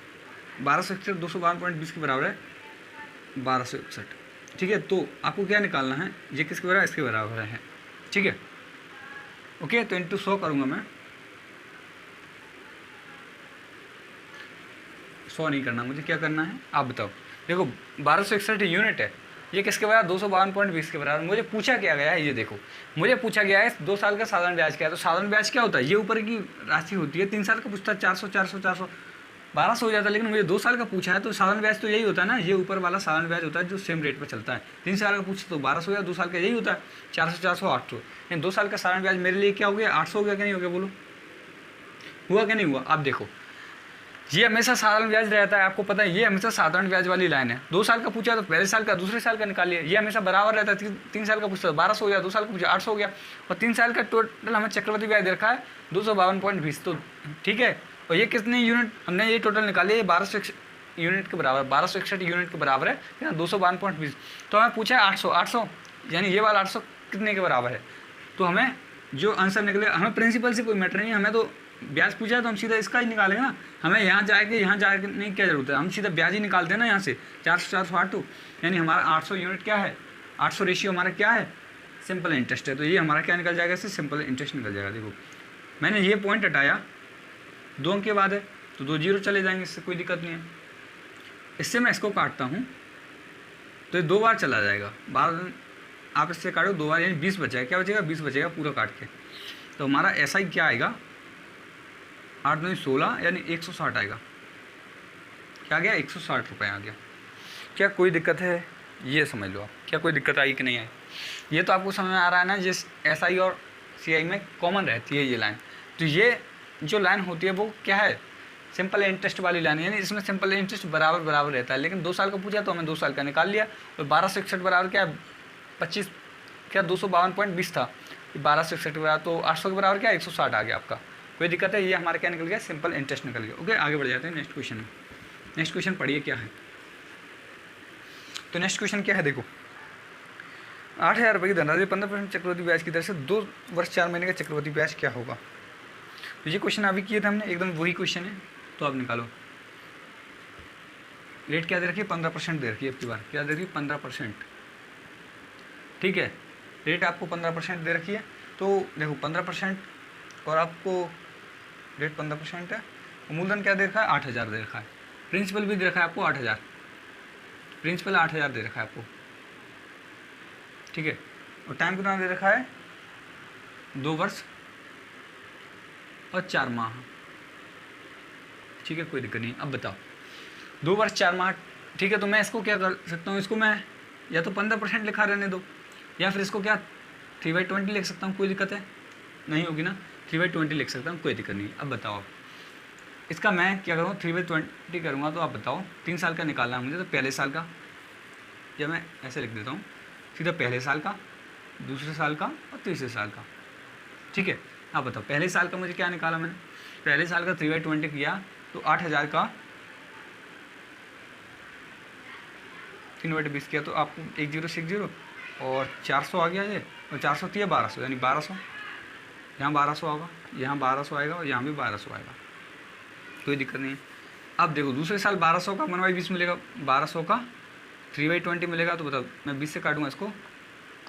[SPEAKER 1] 1261 252.20 के बराबर है 1261, ठीक है। तो आपको क्या निकालना है, ये किसके बराबर इसके बराबर है, ठीक है। ओके, तो इंटू 100 करूँगा मैं, 100 नहीं करना मुझे, क्या करना है आप बताओ। देखो 1261 यूनिट है, ये किसके बराबर 252.20 के बराबर। मुझे पूछा क्या गया है, ये देखो मुझे पूछा गया है 2 साल का साधारण ब्याज क्या है। तो साधारण ब्याज क्या होता है, ये ऊपर की राशि होती है। 3 साल का पूछता है 400 400 400 1200 हो जाता है, लेकिन मुझे 2 साल का पूछा है तो साधारण ब्याज तो यही होता है ना, ये ऊपर वाला साधारण ब्याज होता है जो सेम रेट पर चलता है। 3 साल का पूछता तो 1200 या 2 साल का यही होता है 400 400 800, लेकिन 2 साल का साधारण ब्याज मेरे लिए क्या हो गया 800 हो गया, क्या नहीं हो गया, बोलो हुआ क्या नहीं हुआ। आप देखो ये हमेशा साधारण ब्याज रहता है, आपको पता है ये हमेशा साधारण ब्याज वाली लाइन है। 2 साल का पूछा तो पहले साल का दूसरे साल का निकालिए, ये हमेशा बराबर रहता है। 3 साल का पूछता तो 1200 हो गया, 2 साल का पूछा 800 हो गया और 3 साल का टोटल हमें चक्रवृद्धि ब्याज दे रखा है 252.20, तो ठीक है। और ये कितने यूनिट हमने ये टोटल निकाली है 1200 यूनिट के बराबर, 1261 यूनिट के बराबर है 252.20। तो हमें पूछा है 800 800 यानी ये वाला 800 कितने के बराबर है। तो हमें जो आंसर निकले, हमें प्रिंसिपल से कोई मैटर नहीं, हमें तो ब्याज पूछा है तो हम सीधा इसका ही निकालेंगे ना। हमें यहाँ जाके नहीं क्या जरूरत है, हम सीधा ब्याज ही निकालते हैं ना यहाँ से 400 400 800, यानी हमारा 800 यूनिट क्या है, 800 रेशियो हमारा क्या है सिंपल इंटरेस्ट है। तो ये हमारा क्या निकल जाएगा, इससे सिंपल इंटरेस्ट निकल जाएगा। देखो मैंने ये पॉइंट हटाया, 2 अंक के बाद है तो 2 जीरो चले जाएंगे, इससे कोई दिक्कत नहीं है। इससे मैं इसको काटता हूँ तो ये 2 बार चला जाएगा, 12 आप इससे काटो 2 बार, यानी 20 बचेगा। क्या बचेगा 20 बचेगा पूरा काट के। तो हमारा ऐसा ही क्या आएगा 8 दूनी 16 यानी 160 आएगा। क्या आ गया? 160 रुपये आ गया। क्या कोई दिक्कत है? ये समझ लो आप, क्या कोई दिक्कत आई कि नहीं आई? ये तो आपको समझ में आ रहा है ना, जिस SI और CI में कॉमन रहती है ये लाइन। तो ये जो लाइन होती है वो क्या है? सिंपल इंटरेस्ट वाली लाइन, यानी इसमें सिंपल इंटरेस्ट बराबर बराबर रहता है। लेकिन 2 साल का पूछा तो हमें 2 साल का निकाल लिया। और 1261 बराबर क्या? 25 क्या 252.20 था, 1261 बराबर तो 800 के बराबर क्या? 160 आ गया आपका। कोई दिक्कत है? ये हमारा क्या निकल गया? सिंपल इंटरेस्ट निकल गया। ओके, आगे बढ़ जाते हैं नेक्स्ट क्वेश्चन में। नेक्स्ट क्वेश्चन पढ़िए क्या है। तो नेक्स्ट क्वेश्चन क्या है देखो, 8,000 रुपये की धनराशि 15% चक्रवृद्धि ब्याज की दर से 2 वर्ष 4 महीने का चक्रवृद्धि ब्याज क्या होगा? तो ये क्वेश्चन अभी किए थे हमने, एकदम वही क्वेश्चन है। तो आप निकालो। रेट क्या दे रखी है? 15% दे रखी है। अब की बार क्या दे रखी है? 15%। ठीक है, रेट आपको 15% दे रखी है। तो देखो 15% और आपको रेट 15% है। मूलधन क्या दे रखा है? 8,000 दे रखा है। प्रिंसिपल भी दे रखा है आपको 8,000, प्रिंसिपल 8,000 दे रखा है आपको। ठीक है, और टाइम कितना दे रखा है? 2 वर्ष और 4 माह। ठीक है, कोई दिक्कत नहीं। अब बताओ 2 वर्ष 4 माह। ठीक है, तो मैं इसको क्या कर सकता हूँ? इसको मैं या तो 15% लिखा रहने दो, या फिर इसको क्या 3/20 लिख सकता हूँ। कोई दिक्कत है? नहीं होगी ना, 3/20 लिख सकता हूँ, कोई दिक्कत नहीं। अब बताओ आप इसका मैं क्या करूँगा? 3/20 करूँगा। तो आप बताओ 3 साल का निकालना है मुझे, तो पहले साल का, या मैं ऐसे लिख देता हूँ सीधा, पहले साल का, दूसरे साल का और तीसरे साल का। ठीक है, आप बताओ पहले साल का मुझे क्या निकाला मैंने? पहले साल का 3/20 किया तो 8,000 का 3/20 किया तो आपको 10 से 10 और 400 आ गया ये, और 400 थी 1200, यानी 1200। यहाँ 1200 होगा, यहाँ 1200 आएगा और यहाँ भी 1200 आएगा। कोई दिक्कत नहीं है। अब देखो दूसरे साल 1200 का 1/20 मिलेगा, 1200 का 3/20 मिलेगा। तो बताओ मैं 20 से काटूंगा इसको,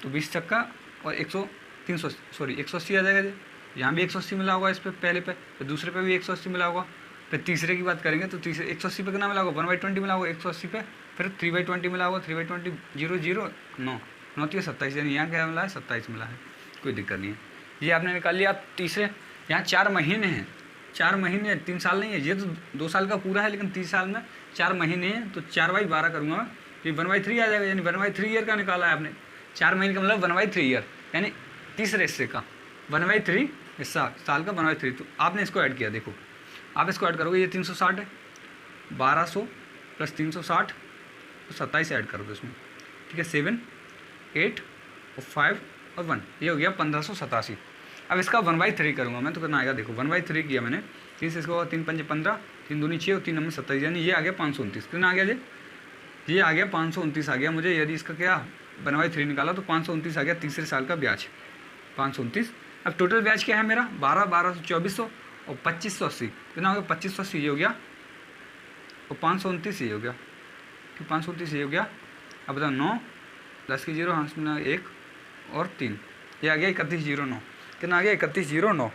[SPEAKER 1] तो 20 तक का और 180 आ जाएगा जी। यहाँ भी 180 मिला होगा इस पे पहले पे, फिर दूसरे पे भी 180 मिला होगा। फिर तीसरे की बात करेंगे तो तीसरे 180 पे कितना मिला होगा? 1/20 मिला होगा 180 पे। फिर 3/20 मिला होगा, 3/20 0 0 9 9 3 27, यानी यहाँ क्या मिला है? 27 मिला है। कोई दिक्कत नहीं है, ये आपने निकाल लिया। आप तीसरे यहाँ 4 महीने हैं, 4 महीने, 3 साल नहीं है। ये तो 2 साल का पूरा है, लेकिन 3 साल में 4 महीने हैं। तो 4/12 करूँगा, ये 1/3 आ जाएगा, यानी 1/3 ईयर का निकाला है आपने। 4 महीने का मतलब 1/3 ईयर, यानी तीसरे हिस्से का 1/3 हिस्सा साल का 1/3। तो आपने इसको ऐड किया, देखो आप इसको ऐड करोगे, ये 360 है, 1200 + 360 तो 27 ऐड करोगे इसमें। ठीक है, 7 8 और 5 और 1, ये हो गया 1587। अब इसका 1/3 करूँगा मैं, तो कितना आएगा? देखो 1/3 किया मैंने, 30 इसको 3 पंजे 15, 3 दूनी 6 और 3 नंबर 27, यानी ये आ गया 529। कितना आ गया जी? ये आ गया 529 आ गया मुझे। यदि इसका क्या 1/3 निकाला तो 529 आ गया तीसरे साल का ब्याज, 529। अब टोटल ब्याज क्या है मेरा? 1200 2400 और 2580। कितना हो गया? 2580 ये हो गया, और 529 ये हो गया। ठीक, 529 ये हो गया। अब बताओ 9 10 की 0 हाथ में 1 और 3, ये आ गया 3109। कितना आ गया? 3109।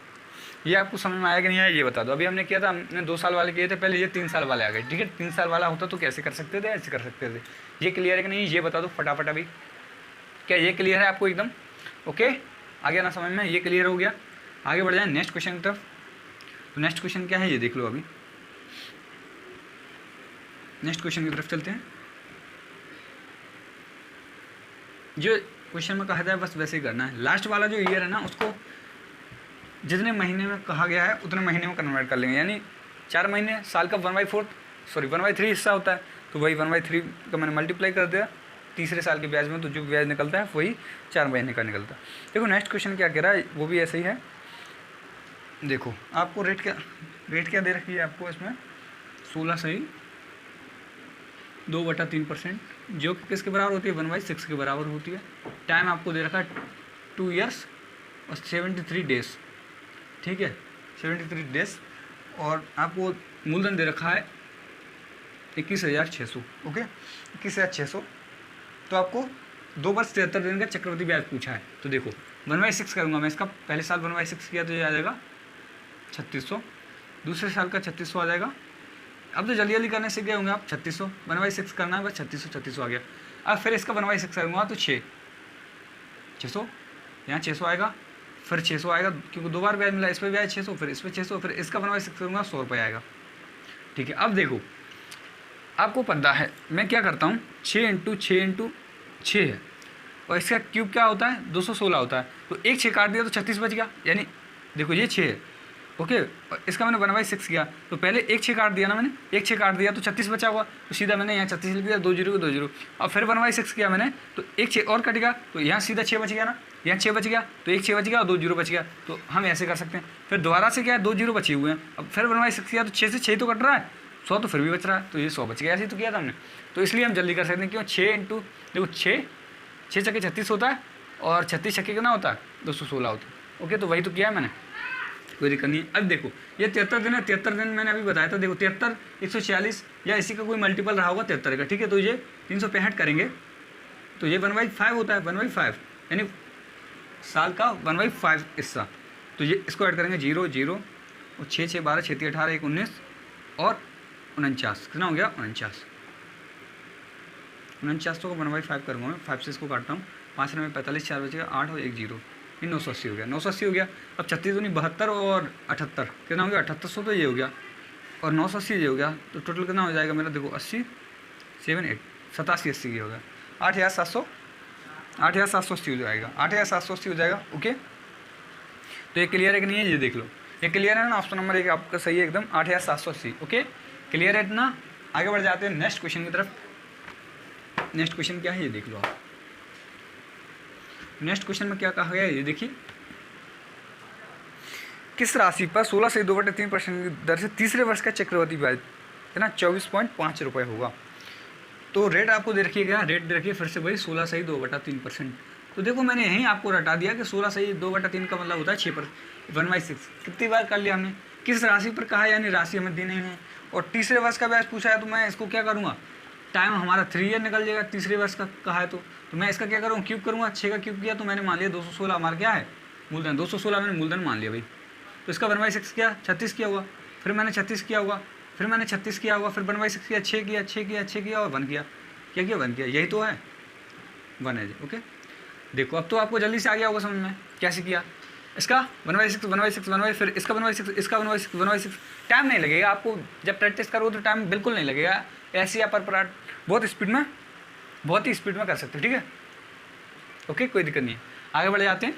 [SPEAKER 1] ये आपको समझ में आया कि नहीं आया ये बता दो। अभी हमने किया था, हमने 2 साल वाले किए थे पहले, ये 3 साल वाले आ गए। ठीक है, 3 साल वाला होता तो कैसे कर सकते थे? ऐसे कर सकते थे। ये क्लियर है कि नहीं ये बता दो फटाफट अभी। क्या ये क्लियर है आपको एकदम? ओके, आ गया ना समझ में? ये क्लियर हो गया। आगे बढ़ जाए नेक्स्ट क्वेश्चन की तरफ। तो नेक्स्ट क्वेश्चन क्या है ये देख लो। अभी नेक्स्ट क्वेश्चन की तरफ चलते हैं। जो क्वेश्चन में कहा जाए बस वैसे ही करना है। लास्ट वाला जो ईयर है ना, उसको जितने महीने में कहा गया है उतने महीने में कन्वर्ट कर लेंगे। यानी 4 महीने साल का 1/3 हिस्सा होता है, तो वही 1/3 का मैंने मल्टीप्लाई कर दिया तीसरे साल के ब्याज में, तो जो ब्याज निकलता है वही 4 महीने का निकलता है। देखो नेक्स्ट क्वेश्चन क्या कह रहा है, वो भी ऐसे ही है। देखो आपको रेट क्या दे रखी है आपको इसमें? 16 सही 2/3%, जो कि किसके बराबर होती है? 1/6 के बराबर होती है। टाइम आपको दे रखा है 2 ईयर्स और 73 डेज। ठीक है, 73 डेज। और आपको मूलधन दे रखा है 21,600। ओके, 21,600। तो आपको 2 वर्ष 73 दिन का चक्रवृद्धि ब्याज पूछा है। तो देखो 1/6 करूँगा मैं इसका। पहले साल 1/6 किया तो ये आ जाएगा 3600, दूसरे साल का 3600 आ जाएगा। अब तो जल्दी जल्दी करने सीख गए होंगे आप। 3600 1/6 करना है बस, 3600 आ गया। अब फिर इसका 1/6 करूँगा तो 600, यहाँ 600 आएगा। फिर 600 आएगा क्योंकि 2 बार ब्याज मिला, इस पर ब्याज 600, फिर इस पर 600, फिर इसका 1/6 करूँगा 100 रुपये आएगा। ठीक है, अब देखो आपको पता है मैं क्या करता हूँ, 6 × 6 × 6 है और इसका क्यूब क्या होता है 216 होता है, तो एक 6 काट दिया तो 36 बच गया, यानी देखो ये 6 है ओके, और इसका मैंने 1/6 किया तो पहले एक 6 काट दिया ना मैंने, एक 6 काट दिया तो 36 बचा हुआ, तो सीधा मैंने यहाँ 36 लिख दिया, 2 0 2 0, और फिर 1/6 किया मैंने तो एक 6 और कट गया, तो यहाँ सीधा 6 बच गया ना, यहाँ 6 बच गया तो एक 6 बच गया और 2 0 बच गया, तो हम ऐसे कर सकते हैं। फिर दोबारा से क्या है 2 0 बचे हुए हैं, अब फिर 1/6 किया तो 6 से 6 तो कट रहा है, 100 तो फिर भी बच रहा है, तो ये 100 बच गया, ऐसे ही तो किया था हमने। तो इसलिए हम जल्दी कर सकते हैं, क्यों 6 × देखो 6 छक्के 36 होता है और 36 छक्के कितना होता है 216 होता है। ओके, तो वही तो किया है मैंने, कोई दिक्कत नहीं है। अब देखो ये 73 दिन है, 73 दिन मैंने अभी बताया था, देखो 73 146 या इसी का कोई मल्टीपल रहा होगा 73 का, ठीक है, तो ये 365 करेंगे तो ये 1/5 होता है, 1/5 यानी साल का 1/5 हिस्सा, तो ये इसको ऐड करेंगे 0 0 और 6 6 12 6 18 1 19 और 49, कितना हो गया 49, 49 तो 1/5 करूँगा मैं, 5 से इसको काटता हूँ, 5 9 45 4 बचेगा 8 और 1 0, ये 980 हो गया, 980 हो गया। अब 36 दूनी 72 और 78 कितना हो गया 7800, तो ये हो गया और 980 ये हो गया, तो टोटल कितना हो जाएगा मेरा देखो 80 7 8 87 80 की हो गया 8700, 8780 हो जाएगा, 8780 हो जाएगा। ओके, तो ये क्लियर है कि नहीं है, ये देख लो, ये क्लियर है ना, ऑप्शन नंबर 1 आपका सही है एकदम, 8780। ओके, क्लियर है इतना, आगे बढ़ जाते हैं नेक्स्ट क्वेश्चन की तरफ। नेक्स्ट क्वेश्चन क्या है ये देख लो आप, नेक्स्ट क्वेश्चन में क्या कहा गया है ये देखिए, किस राशि पर 16 से 2/3% की दर से तीसरे वर्ष का चक्रवृद्धि ब्याज कितना 24.5 रुपये होगा। तो रेट आपको दे रखिएगा, रेट दे रखिए फिर से भाई 16 से 2/3%। तो देखो मैंने यहीं आपको रटा दिया कि 16 से 2/3 का मतलब होता है 1/6। कितनी बार कर लिया हमने, किस राशि पर कहा, यानी राशि हमें दी नहीं है, और तीसरे वर्ष का ब्याज पूछा है तो मैं इसको क्या करूँगा, टाइम हमारा 3 ईयर निकल जाएगा, तीसरे वर्ष का कहा है तो मैं इसका क्या करूँ क्यूब करूँगा, 6 का क्यूब किया तो मैंने मान लिया 216 हमारा क्या है मूलधन, 216 मैंने मूलधन मान लिया भाई, तो इसका 1/6 किया 36 किया हुआ, फिर मैंने 36 किया होगा, फिर मैंने 36 किया होगा, फिर 1/6 किया 6 किया 6 किया 6 किया और 1 किया, क्या किया 1 किया, यही तो है 1 है जी। ओके, देखो अब तो आपको जल्दी से आ गया होगा समझ में कैसे किया, इसका 1/6 1/6 1/6, फिर इसका 1/6 इसका 1/6 1/6, टाइम नहीं लगेगा आपको, जब प्रैक्टिस करो तो टाइम बिल्कुल नहीं लगेगा, ऐसे या पर बहुत स्पीड में, बहुत ही स्पीड में कर सकते हो, ठीक है। ओके, कोई दिक्कत नहीं है, आगे बढ़ जाते हैं।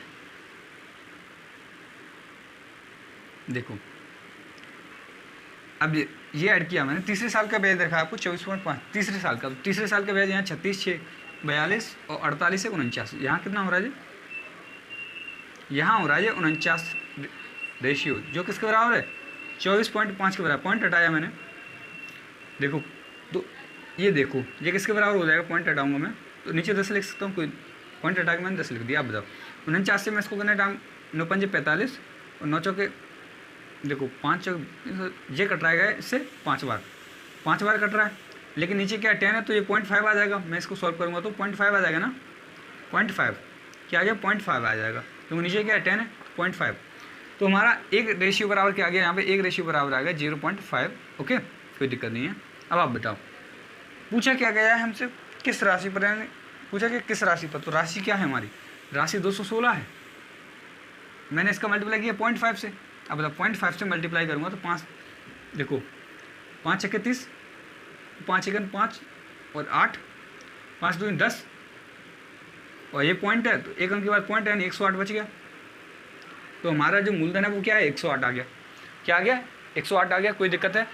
[SPEAKER 1] देखो अब ये ऐड किया मैंने, तीसरे साल का ब्याज रखा आपको 24.5, तीसरे साल का, तीसरे साल का ब्याज यहाँ 36 6 42 और 48 से 49, यहाँ कितना हो रहा है जी, यहाँ हो रहा है 49 रेशियो, जो किसके बराबर है 24.5 के बराबर, पॉइंट हटाया मैंने, देखो तो ये देखो ये किसके बराबर हो जाएगा, पॉइंट हटाऊंगा मैं तो नीचे 10 लिख सकता हूँ, कोई पॉइंट हटा के मैंने 10 लिख दिया। आप बताओ 49 से मैं इसको करना टाइम 9 पंजे 45 और 9 चौके देखो 5 ये कट रहा है इससे 5 बार कट रहा है, लेकिन नीचे क्या 10 है तो ये 0.5 आ जाएगा, मैं इसको सॉल्व करूँगा तो 0.5 आ जाएगा ना, 0.5 क्या आ गया 0.5 आ जाएगा, क्योंकि नीचे क्या 10 है 0.5, तो हमारा एक रेशियो बराबर क्या आ गया, यहाँ पे एक रेशियो बराबर आ गया 0.5। ओके, कोई दिक्कत नहीं है। अब आप बताओ पूछा क्या गया है हमसे, किस राशि पर, पूछा कि किस राशि पर, तो राशि क्या है हमारी, राशि 216 है, मैंने इसका मल्टीप्लाई किया 0.5 से, अब बताओ 0.5 से मल्टीप्लाई करूँगा तो 5, देखो 5 छक्के 30, 5 एकन 5 और 8, 5 दूनी 10 और ये पॉइंट है तो एक अंक के बाद पॉइंट है यानी 108 बच गया, तो हमारा जो मूलधन है वो क्या है 108 आ गया, क्या आ गया 108 आ गया, कोई दिक्कत है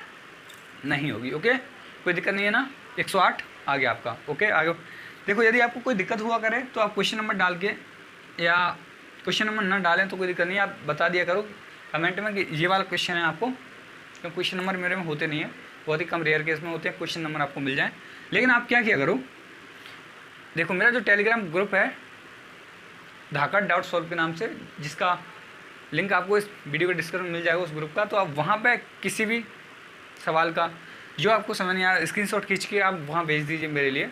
[SPEAKER 1] नहीं होगी। ओके, कोई दिक्कत नहीं है ना, 108 आ गया आपका। ओके, आगे देखो यदि आपको कोई दिक्कत हुआ करे तो आप क्वेश्चन नंबर डाल के, या क्वेश्चन नंबर ना डालें तो कोई दिक्कत नहीं है, आप बता दिया करो कमेंट में कि ये वाला क्वेश्चन है आपको, क्योंकि क्वेश्चन नंबर मेरे में होते नहीं है, बहुत ही कम रेयर केस में होते हैं क्वेश्चन नंबर आपको मिल जाए। लेकिन आप क्या किया करो, देखो मेरा जो टेलीग्राम ग्रुप है धाकड़.solve के नाम से, जिसका लिंक आपको इस वीडियो के डिस्क्रिप्शन में मिल जाएगा उस ग्रुप का, तो आप वहाँ पे किसी भी सवाल का जो आपको समझ नहीं आ रहा स्क्रीनशॉट खींच के आप वहाँ भेज दीजिए मेरे लिए,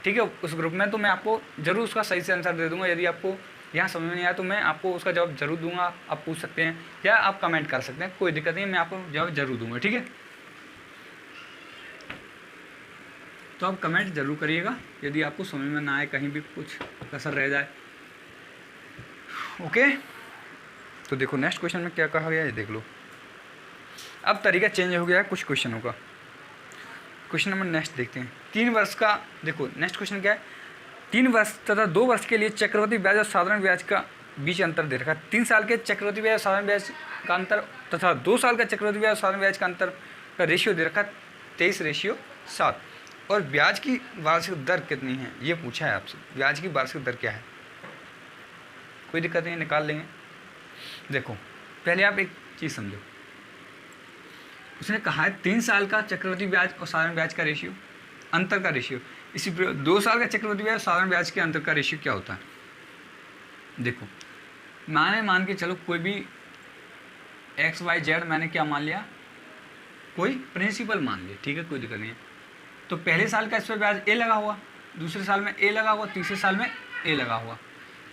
[SPEAKER 1] ठीक है, उस ग्रुप में, तो मैं आपको ज़रूर उसका सही से आंसर दे दूँगा। यदि आपको यहाँ समझ में नहीं आया तो मैं आपको उसका जवाब जरूर दूंगा, आप पूछ सकते हैं या आप कमेंट कर सकते हैं, कोई दिक्कत नहीं है, मैं आपको जवाब जरूर दूंगा, ठीक है। तो आप कमेंट जरूर करिएगा यदि आपको समझ में ना आए, कहीं भी कुछ कसर रह जाए। ओके, तो देखो नेक्स्ट क्वेश्चन में क्या कहा गया है, देख लो। अब तरीका चेंज हो गया है कुछ क्वेश्चनों का। क्वेश्चन नंबर नेक्स्ट देखते हैं। 3 वर्ष का, देखो नेक्स्ट क्वेश्चन क्या है, 3 वर्ष तथा 2 वर्ष के लिए चक्रवृद्धि ब्याज और साधारण ब्याज का बीच अंतर दे रखा है। 3 साल के चक्रवृद्धि ब्याज और साधारण ब्याज का अंतर तथा 2 साल का चक्रवृद्धि ब्याज और साधारण ब्याज का अंतर का रेशियो दे रखा है 23:7। और ब्याज की वार्षिक दर कितनी है ये पूछा है आपसे। ब्याज की वार्षिक दर क्या है, कोई दिक्कत नहीं, निकाल लेंगे। देखो पहले आप एक चीज़ समझो, उसने कहा है 3 साल का चक्रवृद्धि ब्याज और साधारण ब्याज का रेशियो, अंतर का रेशियो। इसी 2 साल का चक्रवृद्धि ब्याज और साधारण ब्याज के अंतर का रेशियो क्या होता है। देखो मान के चलो कोई भी XYZ मैंने क्या मान लिया, कोई प्रिंसिपल मान लिया, ठीक है, कोई दिक्कत नहीं है। तो पहले साल का इस पर ब्याज A लगा हुआ, दूसरे साल में A लगा हुआ, तीसरे साल में A लगा हुआ।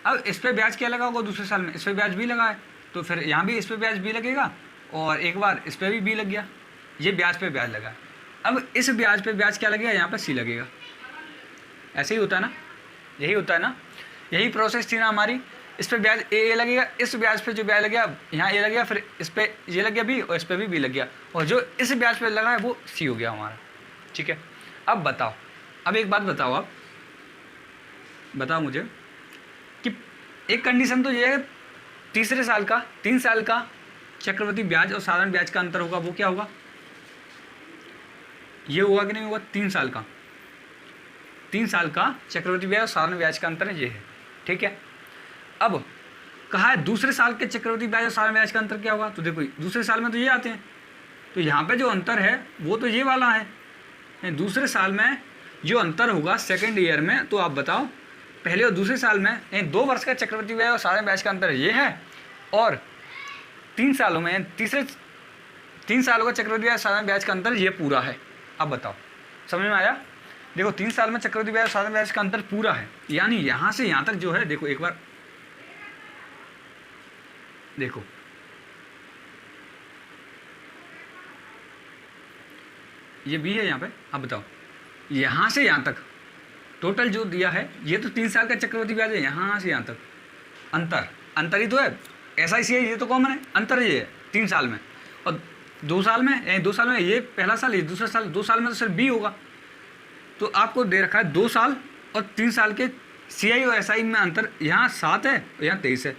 [SPEAKER 1] अब इस पर ब्याज क्या लगा होगा दूसरे साल में, इस पर ब्याज B लगा है, तो फिर यहाँ भी इस पर ब्याज B लगेगा और एक बार इस पर भी B लग गया, ये ब्याज पे ब्याज लगा। अब इस ब्याज पे ब्याज क्या लगेगा, यहाँ पर C लगेगा। ऐसे ही होता है ना, यही होता है ना, यही प्रोसेस थी ना हमारी। इस पर ब्याज A लगेगा, इस ब्याज पे जो ब्याज लग गया यहाँ A लग गया, फिर इस पर ये लग गया B और इस पर भी B लग गया, और जो इस ब्याज पे लगा है वो C हो गया हमारा, ठीक है। अब बताओ, अब एक बात बताओ, आप बताओ मुझे कि एक कंडीशन तो ये है 3 साल का चक्रवृद्धि ब्याज और साधारण ब्याज का अंतर होगा, वो क्या होगा, ये होगा कि नहीं होगा। 3 साल का चक्रवृद्धि ब्याज और साधारण ब्याज का अंतर ये है, ठीक है। अब कहा है दूसरे साल के चक्रवृद्धि ब्याज और साधारण ब्याज का अंतर क्या होगा, तो देखो दूसरे साल में तो ये आते हैं, तो यहाँ पे जो अंतर है वो तो ये वाला है। दूसरे साल में जो अंतर होगा सेकेंड ईयर में, तो आप बताओ पहले और दूसरे साल में 2 वर्ष का चक्रवृद्धि ब्याज और साधारण ब्याज का अंतर ये है, और 3 सालों में 3 सालों का चक्रवृद्धि ब्याज साधारण ब्याज का अंतर ये पूरा है। अब बताओ समझ में आया। देखो 3 साल में चक्रवृद्धि ब्याज साधारण ब्याज का अंतर पूरा है, यानी यहाँ से यहाँ तक जो है, देखो एक बार देखो, ये भी है यहाँ पे। अब बताओ यहाँ से यहाँ तक टोटल जो दिया है, ये तो 3 साल का चक्रवृद्धि ब्याज है, यहाँ से यहाँ तक अंतर ही तो है। SIC है, ये तो कॉमन है, अंतर ये है 3 साल में। और 2 साल में ये पहला साल, ये दूसरा साल, 2 साल में तो सिर्फ B होगा। तो आपको दे रखा है 2 साल और 3 साल के CI और SI में अंतर, यहाँ 7 है और यहाँ 23 है,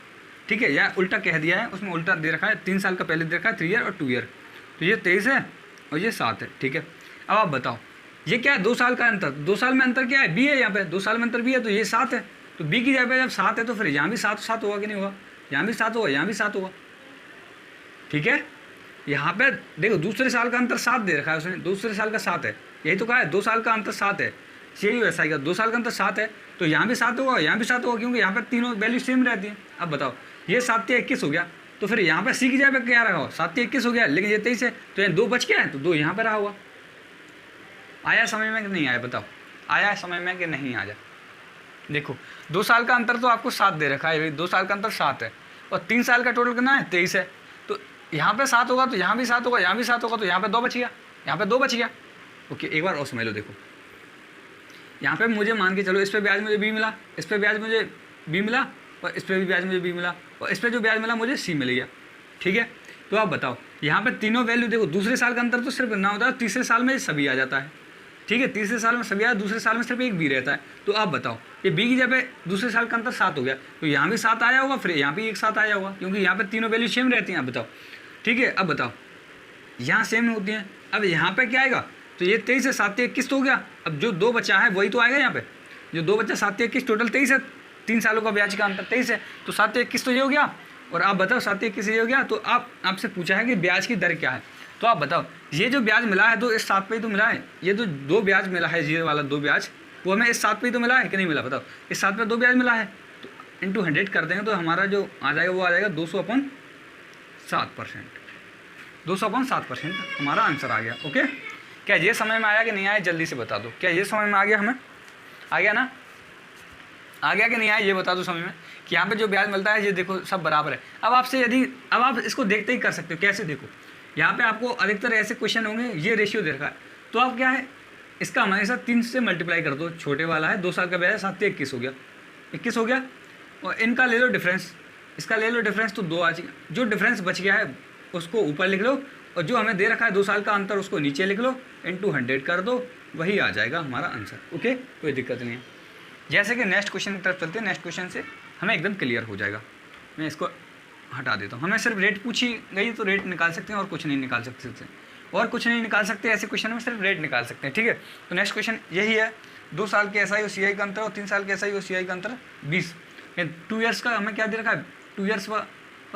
[SPEAKER 1] ठीक है। यहाँ उल्टा कह दिया है, उसमें उल्टा दे रखा है। 3 साल का पहले दे रखा है 3 ईयर और 2 ईयर, तो ये 23 है और ये 7 है, ठीक है। अब आप बताओ ये क्या है, 2 साल का अंतर, 2 साल में अंतर क्या है, B है, यहाँ पे 2 साल में अंतर B है, तो ये 7 है। तो B की जगह पे जब 7 है तो फिर यहाँ भी 7 होगा कि नहीं होगा, यहाँ भी 7 होगा, यहाँ भी 7 होगा, ठीक है। यहाँ पे देखो दूसरे साल का अंतर 7 दे रखा है उसने, दूसरे साल का 7 है, यही तो कहा है 2 साल का अंतर 7 है। CI और SI का 2 साल का अंतर 7 है, तो यहाँ भी 7 होगा, यहाँ भी 7 होगा, क्योंकि यहाँ पर तीनों वैल्यू सेम रहती है। अब बताओ ये 7 या 21 हो गया, तो फिर यहाँ पर C की जगह पे क्या रहा हो, 7 या 21 हो गया, लेकिन ये 23 है, तो यहाँ 2 बच गया है, तो 2 यहाँ पर रहा होगा। आया समझ में कि नहीं आया, बताओ आया समझ में कि नहीं आया। देखो 2 साल का अंतर तो आपको 7 दे रखा है, 2 साल का अंतर 7 है, और 3 साल का टोटल कितना है 23 है, तो यहाँ पे 7 होगा, तो यहाँ भी 7 होगा, यहाँ भी 7 होगा, तो यहाँ पे 2 बच गया, यहाँ पे 2 बच गया। ओके एक बार और समझ लो। देखो यहाँ पे मुझे मान के चलो इस पर ब्याज मुझे B मिला, इस पर ब्याज मुझे B मिला, और इस पर भी ब्याज मुझे B मिला, और इस पर जो ब्याज मिला मुझे C मिल गया, ठीक है। तो आप बताओ यहाँ पे तीनों वैल्यू देखो, दूसरे साल का अंतर तो सिर्फ ना होता है, तीसरे साल में सभी आ जाता है, ठीक है। तीसरे साल में सभी आया, दूसरे साल में सिर्फ एक B रहता है। तो आप बताओ ये B की जगह पे दूसरे साल का अंतर 7 हो गया, तो यहाँ भी 7 आया होगा, फिर यहाँ भी एक 7 आया होगा, क्योंकि यहाँ पे तीनों वैल्यू सेम रहती हैं। आप बताओ, ठीक है। अब बताओ यहाँ सेम होती हैं, अब यहाँ पे क्या आएगा, तो ये 23 से 7 21 हो गया। अब जो 2 बचा है वही तो आएगा, यहाँ पे जो 2 बचा 7 21 टोटल 23 है, 3 सालों का ब्याज का अंतर 23 है, तो 7 21 तो ये हो गया। और आप बताओ 7 21 ये हो गया, तो आपसे पूछा है कि ब्याज की दर क्या है, तो आप बताओ ये जो ब्याज मिला है तो इस 7 पे ही तो मिला है, ये जो 2 ब्याज मिला है, ये वाला 2 ब्याज, वो हमें इस 7 पे ही तो मिला है कि नहीं मिला, बताओ इस 7 पे 2 ब्याज मिला है, तो इंटू 100 कर देंगे तो हमारा जो आ जाएगा वो आ जाएगा 200/7%, 200/7% हमारा आंसर आ गया। ओके क्या ये समझ में आया कि नहीं आया, जल्दी से बता दो, क्या ये समझ में आ गया, हमें आ गया ना, आ गया कि नहीं आया ये बता दो समझ में, कि यहाँ पे जो ब्याज मिलता है ये देखो सब बराबर है। अब आपसे यदि अब आप इसको देखते ही कर सकते हो, कैसे देखो यहाँ पे आपको अधिकतर ऐसे क्वेश्चन होंगे, ये रेशियो दे रखा है, तो आप क्या है इसका हमेशा 3 से मल्टीप्लाई कर दो, छोटे वाला है 2 साल का ब्याज 7 21 हो गया, 21 हो गया, और इनका ले लो डिफरेंस, इसका ले लो डिफरेंस, तो 2 आ जाएगा। जो डिफरेंस बच गया है उसको ऊपर लिख लो, और जो हमें दे रखा है 2 साल का अंतर उसको नीचे लिख लो, इनटू 100 कर दो, वही आ जाएगा हमारा आंसर। ओके, कोई दिक्कत नहीं है। जैसे कि नेक्स्ट क्वेश्चन की तरफ चलते हैं। नेक्स्ट क्वेश्चन से हमें एकदम क्लियर हो जाएगा। मैं इसको हटा देता हूँ। हमें सिर्फ रेट पूछी गई तो रेट निकाल सकते हैं और कुछ नहीं निकाल सकते, और कुछ नहीं निकाल सकते। ऐसे क्वेश्चन में सिर्फ रेट निकाल सकते हैं, ठीक है। तो नेक्स्ट क्वेश्चन यही है, 2 साल के SI और CI का अंतर और 3 साल के SI और CI का अंतर 20। 2 ईयर्स का हमें क्या दे रखा है, 2 ईयर्स और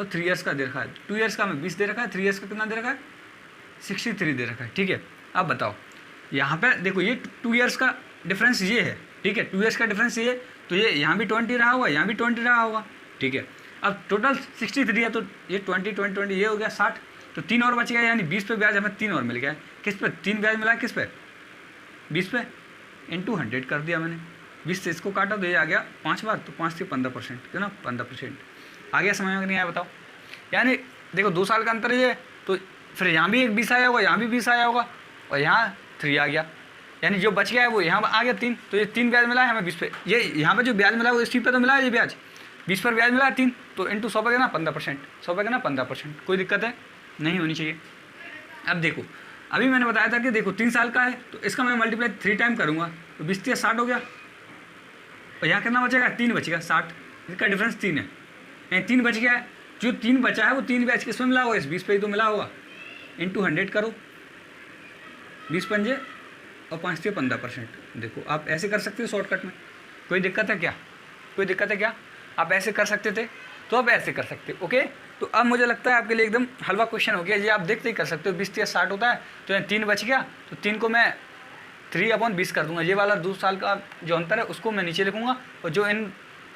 [SPEAKER 1] 3 ईयर्स का दे रखा है। 2 ईयर्स का हमें 20 दे रखा है, 3 ईयर्स का कितना दे रखा है, 63 दे रखा है, ठीक है। अब बताओ, यहाँ पे देखो ये 2 ईयर्स का डिफरेंस ये है, ठीक है। 2 ईयर्स का डिफरेंस ये, तो ये यहाँ भी 20 रहा होगा, यहाँ भी 20 रहा होगा, ठीक है। अब टोटल 63 है, तो ये 20 20 20 ये हो गया 60, तो 3 और बच गया, यानी 20 पे ब्याज हमें 3 और मिल गया है। किस पे 3 ब्याज मिला है, किस पे, 20 पे, इनटू 100 कर दिया मैंने। 20 से इसको काटा तो ये आ गया 5 बार, तो 5 से 15%, क्यों ना 15%। आ गया समझ में नहीं आया बताओ। यानी देखो 2 साल का अंतर ये, तो फिर यहाँ भी एक 20 आया होगा, यहाँ भी 20 आया होगा, और यहाँ 3 आ गया, यानी जो बच गया है वो यहाँ आ गया 3, तो ये 3 ब्याज मिला है हमें 20 पे। ये यहाँ पे जो ब्याज मिला है वो इसी पे तो मिला है, ये ब्याज 20 पर ब्याज मिला है 3, तो इंटू 100 पे ना 15%, 100 पे ना 15%। कोई दिक्कत है नहीं होनी चाहिए। अब देखो, अभी मैंने बताया था कि देखो 3 साल का है, तो इसका मैं मल्टीप्लाई 3 टाइम करूँगा, तो 20 से 60 हो गया, और यहाँ कितना बचेगा, 3 बचेगा 60, इसका डिफरेंस 3 है, यानी 3 बच गया है। जो 3 बचा है वो 3 ब्याज किस में मिला होगा, इस 20 पे ही तो मिला होगा, इंटू 100 करो, 20 पंजे और 5 से 15%। देखो आप ऐसे कर सकते हो शॉर्टकट में, कोई दिक्कत है क्या, कोई दिक्कत है क्या, आप ऐसे कर सकते थे तो अब ऐसे कर सकते हो। ओके, तो अब मुझे लगता है आपके लिए एकदम हलवा क्वेश्चन हो गया, ये आप देखते ही कर सकते हो। 20 से 60 होता है, तो यहाँ 3 बच गया, तो 3 को मैं 3/20 कर दूंगा। ये वाला 2 साल का जो अंतर है उसको मैं नीचे लिखूंगा, और जो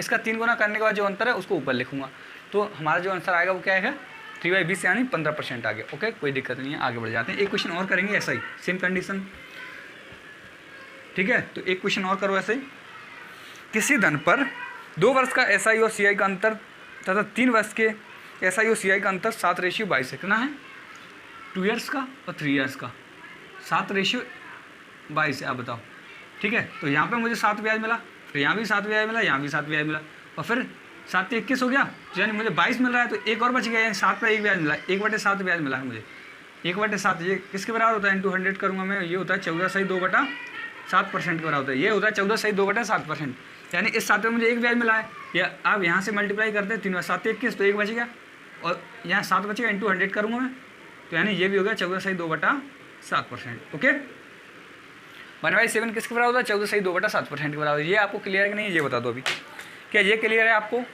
[SPEAKER 1] इसका 3 गुना करने के बाद जो अंतर है उसको ऊपर लिखूंगा। तो हमारा जो आंसर आएगा वो क्या आएगा, 3/20 यानी 15% आ गया। ओके, कोई दिक्कत नहीं है, आगे बढ़ जाते हैं। एक क्वेश्चन और करेंगे ऐसा ही, सेम कंडीशन, ठीक है। तो एक क्वेश्चन और करो ऐसे ही। किसी धन पर 2 वर्ष का SI और CI का अंतर तथा 3 वर्ष के SI और CI का अंतर 7/22 है। कितना है, 2 ईयर्स का और 3 ईयर्स का 7/22 है। आप बताओ, ठीक है। तो यहाँ पे मुझे 7 ब्याज मिला, फिर यहाँ भी 7 ब्याज मिला, यहाँ भी 7 ब्याज मिला, और फिर 7 से 21 हो गया, यानी मुझे 22 मिल रहा है, तो एक और बच गया, यानी 7 पर 1 ब्याज मिला, 1/7 ब्याज मिला है मुझे। 1/7 ये किसके बराबर होता है, इंटू 100 करूँगा मैं, ये होता है 14/2/7% के बराबर होता है। ये होता है 14/2/7%, यानी इस 7 में मुझे 1 ब्याज मिला है। या आप यहाँ से मल्टीप्लाई करते हैं 3 7 से 21, तो 1 बच गया, और यहाँ 7 बचेगा, इंटू 100 करूँगा मैं, तो यानी ये भी हो गया 14/2/7%। ओके, 1/7 किसके बराबर होता है, 14/2/7% के बराबर। ये आपको क्लियर है कि नहीं, ये बता दो अभी, क्या ये क्लियर है आपको।